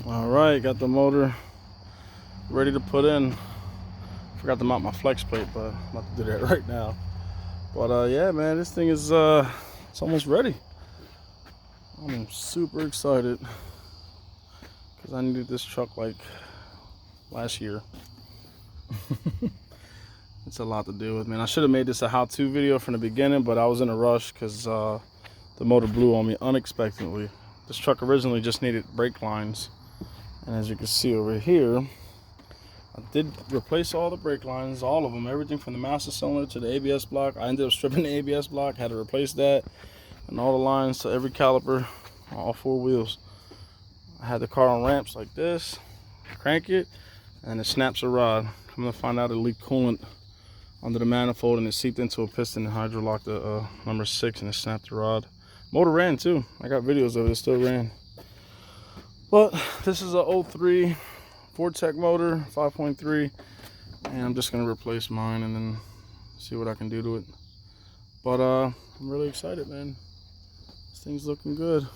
All right, got the motor ready to put in. Forgot to mount my flex plate, but I'm about to do that right now. But yeah, man, this thing is it's almost ready. I'm super excited because I needed this truck like last year. It's a lot to deal with, man. I should have made this a how-to video from the beginning, but I was in a rush because the motor blew on me unexpectedly. This truck originally just needed brake lines, and as you can see over here, I did replace all the brake lines, all of them, everything from the master cylinder to the ABS block. I ended up stripping the ABS block, had to replace that, and all the lines to every caliper, all four wheels. I had the car on ramps like this, crank it, and it snaps a rod. I'm gonna find out it leaked coolant under the manifold and it seeped into a piston and hydrolocked the number 6 and it snapped the rod. Motor ran too. I got videos of it, it still ran. But this is a 03 Vortec motor, 5.3, and I'm just gonna replace mine and then see what I can do to it. But I'm really excited, man. This thing's looking good.